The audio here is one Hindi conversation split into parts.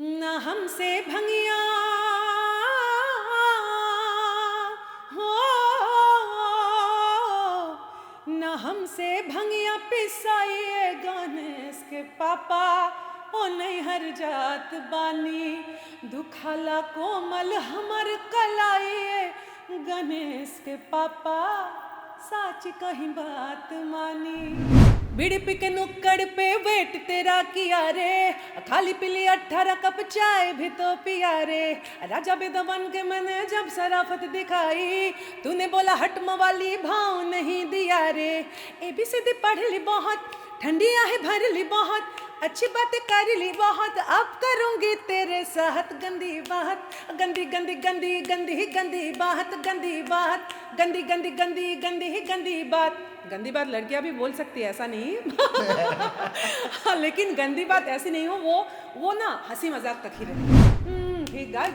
न हमसे भंगिया हो, न हमसे भंगिया पिसाइए गणेश के पापा। ओ नहीं हर जात बानी दुखाला कोमल हमर कलाइए गणेश के पापा। साच कहीं बात मानी बीड़ी पी के नुक्कड़ पे वेट तेरा किया रे। खाली पीली 18 कप चाय भी तो पिया रे। राजा बेदवन के मैंने जब शराफत दिखाई तूने बोला हट मवाली भाव नहीं दिया रे। ABCD पढ़ ली बहुत ठंडिया है भर ली बहुत अच्छी बातें कर ली बहुत। अब करूंगी तेरे साथ गंदी बात गंदी गंदी गंदी गंदी गंदी बात गंदी बात गंदी गंदी गंदी गंदी गंदी बात। गंदी बात लड़कियां भी बोल सकती है ऐसा नहीं लेकिन गंदी बात ऐसी नहीं हो वो ना हंसी मजाक तक ही रहे।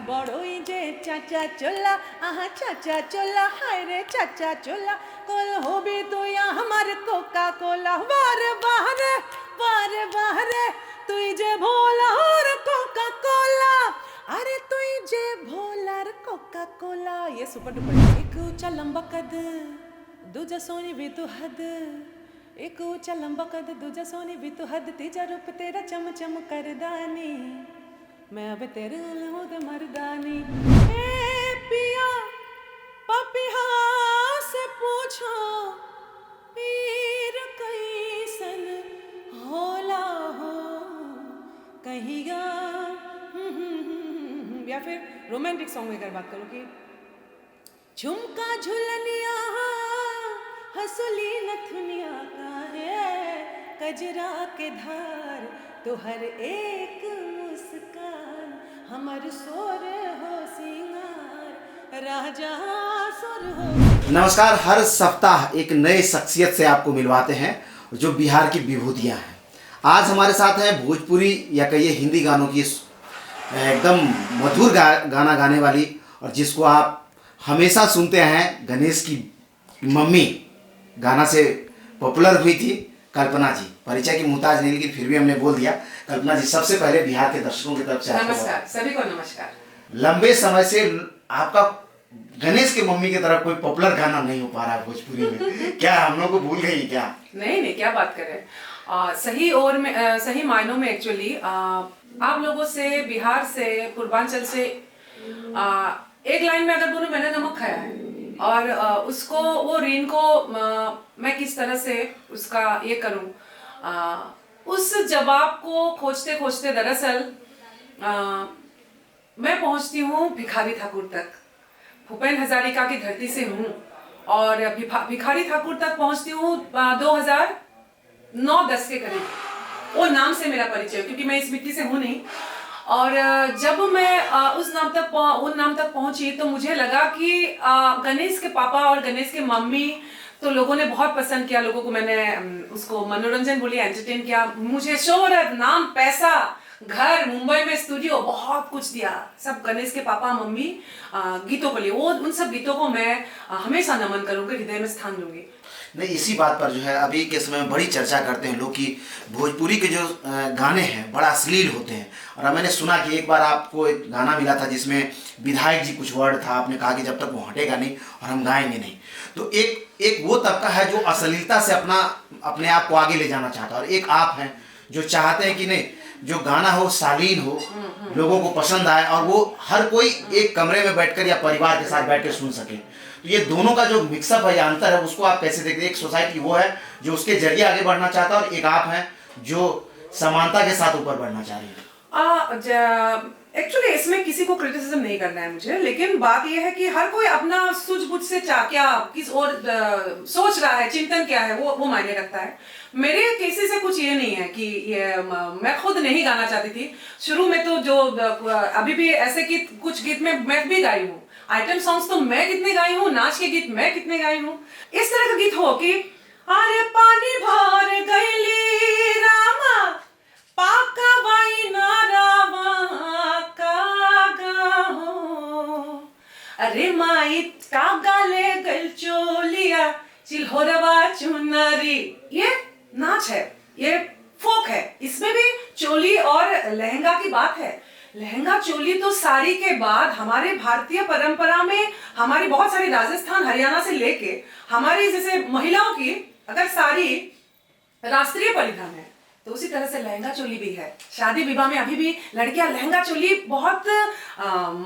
बड़ो जे चाचा चोला आहा चाचा चोला हाय रे चाचा चोला कोल हो भी तो या हमारे कोका कोला वारे बाहरे तू जे भोला और कोका कोला। अरे तू जे भोला और कोका कोला। ये सुपर डुपर। एक ऊंचा लंबा कद दूजा सोनी भी तू हद। एक ऊंचा लंबा कद दूजा सोनी भी तू हद। तीजा रूप तेरा चम चम करदानी मैं अब तेरे लहूद मर्दानी। ए पिया पपिहा से पूछो पीर कैसन होला हो कहिया। या फिर रोमांटिक सॉन्ग में अगर बात करो कि झुमका झुलनिया हंसुली नथुनिया का है कजरा के धार तो हर एक मुस्कान हमर सोर हो सिंगार राजा सोर हो। नमस्कार। हर सप्ताह एक नए शख्सियत से आपको मिलवाते हैं जो बिहार की विभूतियां हैं। आज हमारे साथ है भोजपुरी या कहिए हिंदी गानों की एकदम मधुर गाना गाने वाली और जिसको आप हमेशा सुनते हैं गणेश की मम्मी गाना से पॉपुलर हुई थी कल्पना जी। परिचय की मुहताज नहीं लेकिन फिर भी हमने बोल दिया। कल्पना जी सबसे पहले बिहार के दर्शकों की तरफ से नमस्कार, सभी को नमस्कार। लंबे समय से आपका गणेश के मम्मी की तरफ कोई पॉपुलर गाना नहीं हो पा रहा है भोजपुरी में। क्या हम लोग को भूल गई क्या? नहीं क्या बात कर रहे हैं। सही मायनों में एक्चुअली आप लोगों से बिहार से पूर्वांचल से एक लाइन में अगर बोलूं मैंने नमक खाया है और उसको वो रीन को मैं किस तरह से उसका ये करूं उस जवाब को खोजते खोजते दरअसल मैं पहुंचती हूँ भिखारी ठाकुर तक। भूपेन हजारिका की धरती से हूँ और भिखारी ठाकुर तक पहुंचती हूँ 2009-10 के करीब। वो नाम से मेरा परिचय क्योंकि मैं इस मिट्टी से हूँ नहीं। और जब मैं उन नाम तक पहुंची तो मुझे लगा कि गणेश के पापा और गणेश के मम्मी तो लोगों ने बहुत पसंद किया। लोगों को मैंने उसको मनोरंजन बोलिए एंटरटेन किया। मुझे शोहरत नाम पैसा घर मुंबई में स्टूडियो बहुत कुछ दिया। सब गणेश के पापा मम्मी गीतों को लिए वो उन सब गीतों को मैं हमेशा नमन करूंगी, हृदय में स्थान दूंगी। नहीं, इसी बात पर जो है अभी के समय में बड़ी चर्चा करते हैं लोग कि भोजपुरी के जो गाने हैं बड़ा अश्लील होते हैं। और मैंने सुना कि एक बार आपको एक गाना मिला था जिसमें विधायक जी कुछ वर्ड था, आपने कहा कि जब तक वो हटेगा नहीं और हम गाएंगे नहीं। तो एक वो तबका है जो अश्लीलता से अपने आप को आगे ले जाना चाहता है और एक आप हैं जो चाहते हैं कि नहीं जो गाना हो शालीन हो, लोगों को पसंद आए और वो हर कोई एक कमरे में बैठकर या परिवार के साथ बैठकर सुन सके। तो ये दोनों का जो मिक्सअप है या अंतर है उसको आप कैसे देखते हैं? एक सोसाइटी वो है जो उसके जरिए आगे बढ़ना चाहता है और एक आप हैं जो समानता के साथ ऊपर बढ़ना चाह रही है। एक्चुअली इसमें किसी को क्रिटिसिज्म नहीं करना है मुझे, लेकिन बात यह है कि हर कोई अपना सूझबूझ से क्या किस और सोच रहा है, चिंतन क्या है वो मायने रखता है। मेरे केसेस से कुछ ये नहीं है कि मैं खुद नहीं गाना चाहती थी शुरू में। तो जो अभी भी ऐसे कि कुछ गीत में मैं भी गाई हूँ। आइटम सॉन्ग्स तो मैं कितने गाई हूँ, नाच के गीत मैं कितने गाई हूँ। इस तरह का गीत हो कि अरे पानी भर गईली रामा पाका वाई ना रामा कागा हो। अरे माई कागा ले गल चोलिया चिल्होरवा चुनरी। ये नाच है, ये फोक है, इसमें भी चोली और लहंगा की बात है। लहंगा चोली तो साड़ी के बाद हमारे भारतीय परंपरा में हमारी बहुत सारी राजस्थान हरियाणा से लेके हमारी जैसे महिलाओं की अगर साड़ी राष्ट्रीय परिधान है तो उसी तरह से लहंगा चोली भी है। शादी विवाह में अभी भी लड़कियां लहंगा चोली बहुत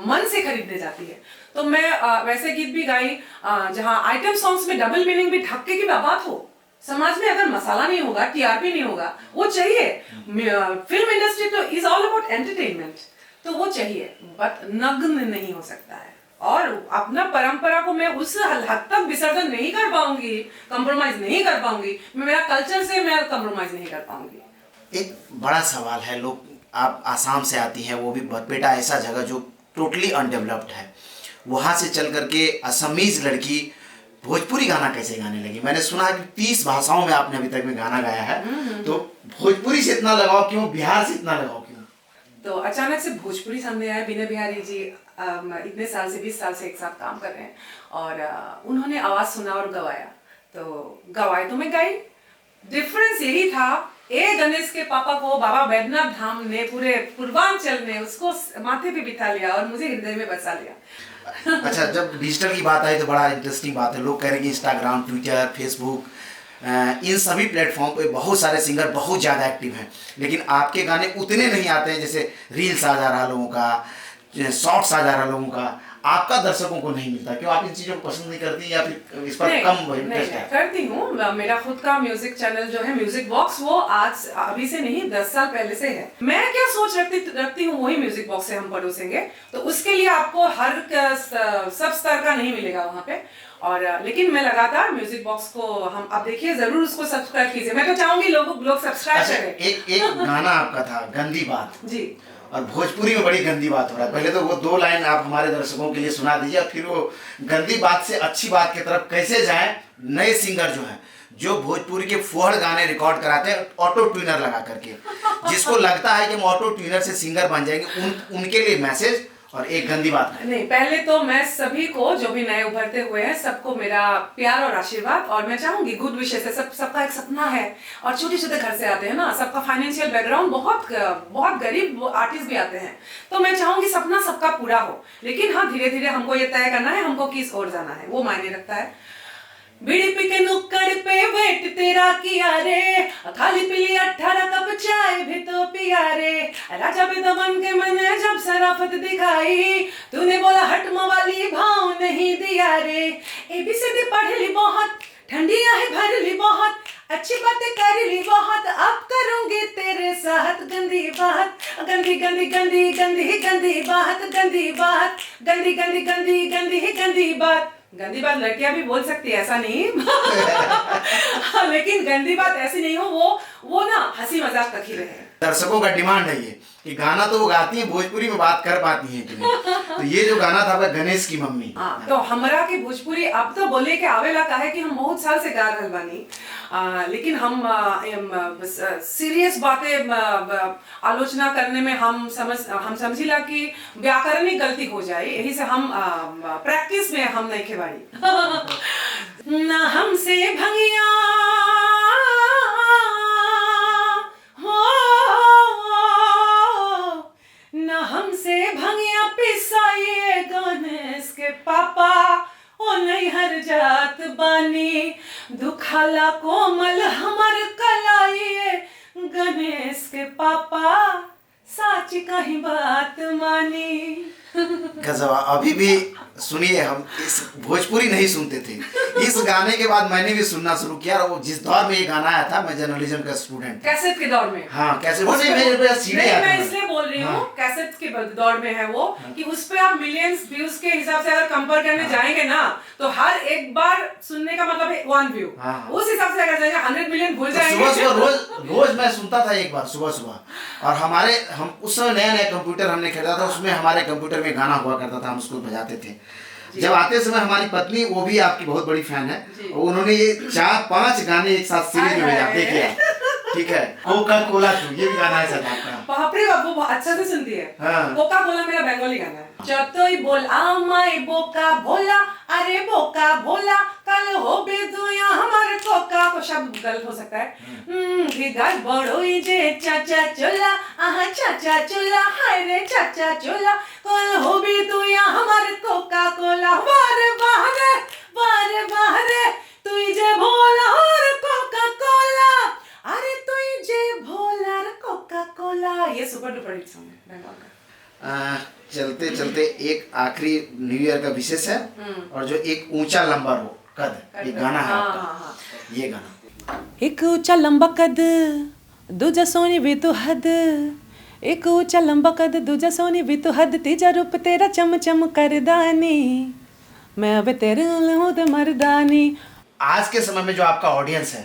मन से खरीदने जाती है। तो मैं वैसे गीत भी गाई जहां आइटम सॉन्ग्स में डबल मीनिंग भी, ढक्के की बात हो। समाज में अगर मसाला नहीं होगा, टीआरपी नहीं होगा, वो चाहिए। फिल्म इंडस्ट्री तो इज ऑल अबाउट एंटरटेनमेंट, तो वो चाहिए, बट नग्न नहीं हो सकता है। और अपना परंपरा को मैं उस हद तक विसर्जन नहीं कर पाऊंगी, कंप्रोमाइज नहीं कर पाऊंगी, मेरा कल्चर से मैं कंप्रोमाइज नहीं कर पाऊंगी। एक बड़ा सवाल है, लोग, आप आसाम से आती हैं, वो भी बरपेटा ऐसा जगह जो टोटली अनडेवलप्ड है, वहाँ से चल करके असमीज लड़की भोजपुरी गाना कैसे गाने लगी? मैंने सुना है कि 30 भाषाओं में आपने अभी तक में गाना गाया है, तो भोजपुरी से इतना लगाव क्यों, बिहार से इतना लगाव क्यों? तो अचानक से भोजपुरी सामने आया। बीना बिहारी जी इतने साल से 20 साल से एक साथ काम कर रहे हैं और उन्होंने आवाज सुना और गवाया, तो गवाए तो मैं गाई। डिफरेंस यही था, ए गणेश के पापा को बाबा वैद्यनाथ धाम ने, पूरे पूर्वांचल ने उसको माथे पे बिठा लिया और मुझे हृदय में बसा लिया। अच्छा, जब डिजिटल की बात आई तो बड़ा इंटरेस्टिंग बात है। लोग कह रहे हैं कि इंस्टाग्राम, ट्विटर, फेसबुक, इन सभी प्लेटफॉर्म पे बहुत सारे सिंगर बहुत ज़्यादा एक्टिव हैं, लेकिन आपके गाने उतने नहीं आते हैं। जैसे रील्स आ जा रहा लोगों का, शॉर्ट्स आ जा रहा लोगों का, आपका दर्शकों को नहीं मिलता। क्यों, आप इन चीज़ों को पसंद नहीं करती या फिर इस पर कम इंटरेस्ट है? करती हूँ। मेरा खुद का म्यूजिक चैनल जो है म्यूजिक बॉक्स, वो आज अभी से नहीं 10 साल पहले से है। मैं क्या सोच रखती हूँ वही म्यूजिक बॉक्स से हम परोसेंगे, तो उसके लिए आपको हर सब स्तर का नहीं मिलेगा वहाँ पे। और लेकिन मैं लगातार म्यूजिक बॉक्स को, हम आप देखिए जरूर उसको सब्सक्राइब कीजिए। मैं तो चाहूंगी लोग सब्सक्राइब करें। एक गाना आपका था गंदी बात जी, और भोजपुरी में बड़ी गंदी बात हो रहा है। पहले तो वो 2 लाइन आप हमारे दर्शकों के लिए सुना दीजिए, और फिर वो गंदी बात से अच्छी बात की तरफ कैसे जाए। नए सिंगर जो हैं, जो भोजपुरी के फुहड़ गाने रिकॉर्ड कराते हैं ऑटो ट्यूनर लगा करके, जिसको लगता है कि हम ऑटो ट्यूनर से सिंगर बन जाएंगे, उनके लिए मैसेज और एक गंदी बात नहीं। पहले तो मैं सभी को, जो भी नए उभरते हुए हैं, सबको मेरा प्यार और आशीर्वाद। और मैं चाहूंगी गुड विशेष है, सबका एक सपना है, और छोटे छोटे घर से आते हैं ना, सबका फाइनेंशियल बैकग्राउंड बहुत गरीब आर्टिस्ट भी आते हैं, तो मैं चाहूंगी सपना सबका पूरा हो। लेकिन हाँ, धीरे धीरे हमको ये तय करना है हमको किस ओर जाना है, वो मायने रखता है। बीड़ी पी के नुक्कड़ पे वेट तेरा किया रे, खाली पीली 18 कप चाय भी तो पिया रे, राजा बेदमन के मैंने जब शराफत दिखाई, तूने बोला हट मवाली भाव नहीं दिया रे। ABCD पढ़ ली बहुत, ठंडियां है भर ली बहुत, अच्छी बातें कर ली बहुत, अब करूंगी तेरे साथ गंदी बात, गंदी गंदी गंदी गंदी गंदी बात, गंदी बात, गंदी गंदी गंदी गंदी गंदी बात। गंदी बात लड़कियां भी बोल सकती है, ऐसा नहीं लेकिन गंदी बात ऐसी नहीं हो, वो ना हंसी मजाक तक ही रहे। दर्शकों का डिमांड है ये कि गाना तो वो गाती है, भोजपुरी में बात कर पाती है कि नहीं। तो ये जो गाना था गणेश की मम्मी, तो हमरा की भोजपुरी अब तो बोले के आवेला का है कि हम बहुत साल से गा रहल बानी, लेकिन हम सीरियस बातें आलोचना करने में हम समझिला कि व्याकरणिक गलती हो जाए, यही से हम प्रैक्टिस में हम नहीं खेबाड़ी। ना हमसे भंगिया ना हमसे भंगिया पिसाइए गणेश के पापा, ओ नहीं हर जात बानी, दुखाला कोमल हमर कलाइए गणेश के पापा, साची कहीं बात मानी। गजब। अभी भी सुनिए, हम इस भोजपुरी नहीं सुनते थे, इस गाने के बाद मैंने भी सुनना शुरू किया। और वो जिस दौर में ये गाना आया था, मैं जर्नलिज्म का स्टूडेंट, कैसेट के दौर में, हाँ कैसेट, वो नहीं मेरे पास सीधे आता मैं इसलिए बोल रही हूँ, कैसेट के दौर में है वो, कि उस पे आप मिलियंस व्यूज के हिसाब से अगर कंपेयर करने जाएंगे ना, तो हर एक बार सुनने का मतलब है 1 व्यू, उस हिसाब से अगर जाएंगे 100 मिलियन भूल जाएंगे। सुबह रोज मैं सुनता था एक बार सुबह, और हम उस समय नया कंप्यूटर हमने खरीदा था, उसमें हमारे कंप्यूटर में गाना हुआ करता था, हम उसको बजाते थे। जब आते समय हमारी पत्नी, वो भी आपकी बहुत बड़ी फैन है, और उन्होंने ये 4-5 गाने एक साथ सीरीज में बजा, देखिए ठीक है, कोका कोला तू, ये भी गाना है शायद आपका। बाप रे बाप, वो बहुत अच्छा से सुनती है। हाँ। कोका कोला मेरा बंगाली गाना है। যতই বল আমায় বোকা ভোলা, अरे बोका भोला, कल हो बेदुया हमारे कोका को शब्द गलत हो सकता है। गाय बड़ोई जे चाचा चोला, आहा चाचा चोला, हाय रे चाचा चोला, कल हो बेदुया हमारे कोका कोला, वारे बाहरे तुई जे भोला और कोका कोला, अरे तुई जे भोला और कोका कोला। ये सुपर डुपर हिट सॉन्ग है बंगाल का। चलते चलते एक आखिरी न्यू ईयर का विशेष है, और जो एक ऊंचा लंबा रो कद, ये गाना है आपका। ये गाना एक ऊंचा लंबा कद दूजा सोनी भी तो हद, एक ऊंचा लंबा कद दूजा सोनी भी तो हद, तीजा रूप तेरा चम चम करदानी, मैं अब तेरे हूँ तो मर्दानी। आज के समय में जो आपका ऑडियंस है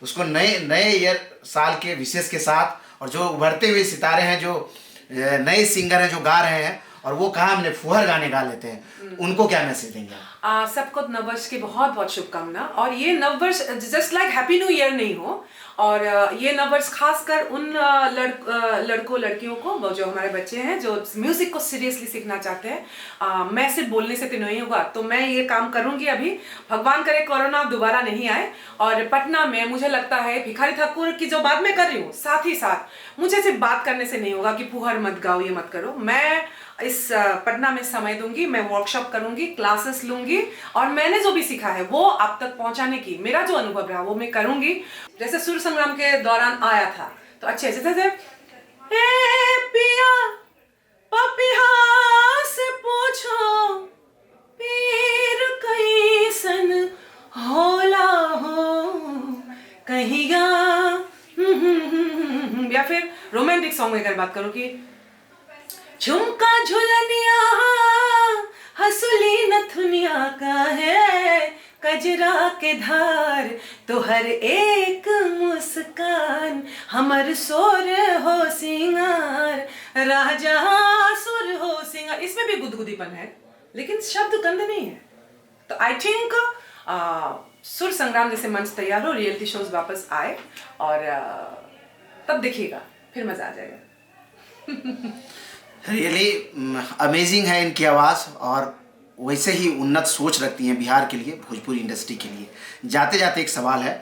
उसको नए नए ईयर साल के विशेष के साथ, और जो उभरते हुए सितारे हैं, जो नए सिंगर हैं जो गा रहे हैं, और वो कहा हमने फुहर गाने गा लेते हैं, उनको क्या मैसेज देंगे आप? सबको नववर्ष की बहुत बहुत शुभकामना। और ये नववर्ष just like happy new year नहीं हो, और ये नववर्ष खासकर उन लड़कों लड़कियों को जो हमारे बच्चे हैं जो म्यूजिक को सीरियसली सीखना चाहते हैं। मैं सिर्फ बोलने से तो नहीं होगा, तो मैं ये काम करूंगी अभी। भगवान करे कोरोना दोबारा नहीं आए। और पटना में मुझे लगता है भिखारी ठाकुर की जो बात मैं कर रही हूँ, साथ ही साथ मुझे सिर्फ बात करने से नहीं होगा कि फुहर मत गाओ, ये मत करो। मैं इस पटना में समय दूंगी, मैं वर्कशॉप करूंगी, क्लासेस लूंगी, और मैंने जो भी सीखा है वो आप तक पहुंचाने की मेरा जो अनुभव रहा वो मैं करूंगी। जैसे सुर संग्राम के दौरान आया था तो अच्छे से पिया पपिया से पूछो पीर कैसन होला हो कहिया, या फिर रोमांटिक सॉन्ग में अगर बात करूं कि झुमका झुलनिया हंसुली नथुनिया का है, कजरा के धार तो हर एक मुस्कान, हमर सोर हो सिंगार, राजा सुर हो सिंगार। इसमें भी गुदगुदीपन है लेकिन शब्द गंद नहीं है। तो आई थिंक सुर संग्राम जैसे मंच तैयार हो, रियलिटी शोज वापस आए, और तब देखिएगा, फिर मजा आ जाएगा। रियली अमेजिंग है इनकी आवाज़, और वैसे ही उन्नत सोच रखती हैं बिहार के लिए, भोजपुरी इंडस्ट्री के लिए। जाते जाते एक सवाल है,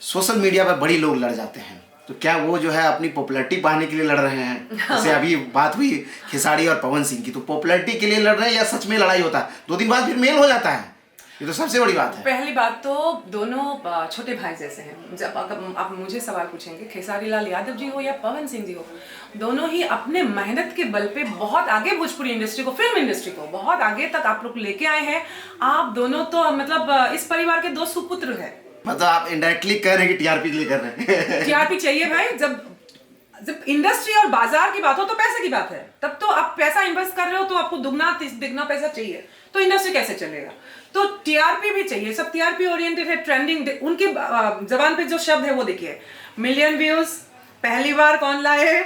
सोशल मीडिया पर बड़ी लोग लड़ जाते हैं, तो क्या वो जो है अपनी पॉपुलैरिटी पाने के लिए लड़ रहे हैं? जैसे अभी बात हुई खेसारी और पवन सिंह की, तो पॉपुलैरिटी के लिए लड़ रहे हैं या सच में लड़ाई होता है? 2 दिन बाद फिर मेल हो जाता है, ये तो सबसे बड़ी बात है। पहली बात तो दोनों छोटे भाई जैसे हैं। जब आप मुझे सवाल पूछेंगे, खेसारी लाल यादव जी हो या पवन सिंह जी हो, दोनों ही अपने मेहनत के बल पे बहुत आगे भोजपुरी इंडस्ट्री को, फिल्म इंडस्ट्री को बहुत आगे तक आप लोग लेके आए हैं। आप दोनों तो मतलब इस परिवार के 2 सुपुत्र हैं। मतलब आप इनडायरेक्टली कह रहे हैं कि टीआरपी के लिए कर रहे हैं। टीआरपी चाहिए भाई। जब इंडस्ट्री और बाजार की बात हो तो पैसे की बात है, तब तो आप पैसा इन्वेस्ट कर रहे हो तो आपको दुगना तिगना पैसा चाहिए, तो इंडस्ट्री कैसे चलेगा? तो टीआरपी भी चाहिए। सब टीआरपी ओरिएंटेड है। ट्रेंडिंग उनकी जबान पे जो शब्द है वो देखिए, मिलियन व्यूज, पहली बार कौन लाए,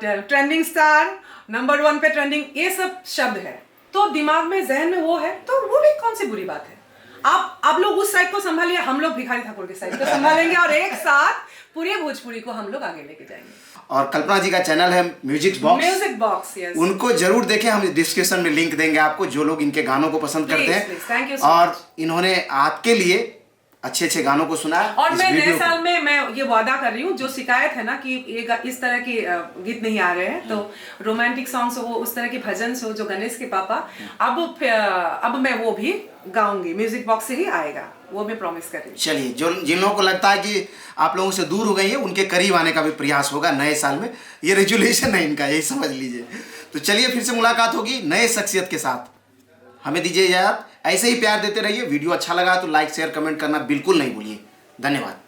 ट्रेंडिंग स्टार, नंबर 1 पे ट्रेंडिंग, ये सब शब्द है। तो दिमाग में, जहन में वो है, तो वो भी कौन सी बुरी बात है। आप लोग उस साइड को संभालिए, हम लोग भिखारी ठाकुर के साइड को संभालेंगे, और एक साथ पूरे भोजपुरी को हम लोग आगे लेके जाएंगे। और कल्पना जी का चैनल है म्यूजिक बॉक्स, यस, उनको जरूर देखें। हम डिस्क्रिप्शन में लिंक देंगे आपको, जो लोग इनके गानों को पसंद करते हैं। Thank you. और इन्होंने आपके लिए अच्छे गानों को सुना। और मैं नए साल में मैं ये वादा कर रही हूँ, जो शिकायत है ना कि ये इस तरह के गीत नहीं आ रहे हैं, तो रोमांटिक सॉन्ग्स हो, उस तरह के भजन हो जो गणेश के पापा, अब मैं वो भी गाऊंगी, म्यूजिक बॉक्स से ही आएगा, वो मैं प्रॉमिस कर रही हूँ। चलिए, जो जिन लोगों को लगता है कि आप लोगों से दूर हो गई है, उनके करीब आने का भी प्रयास होगा नए साल में। ये रेजुलेशन है इनका, यही समझ लीजिए। तो चलिए, फिर से मुलाकात होगी नए शख्सियत के साथ। हमें दीजिए इजाजत। ऐसे ही प्यार देते रहिए। वीडियो अच्छा लगा तो लाइक शेयर कमेंट करना बिल्कुल नहीं भूलिए। धन्यवाद।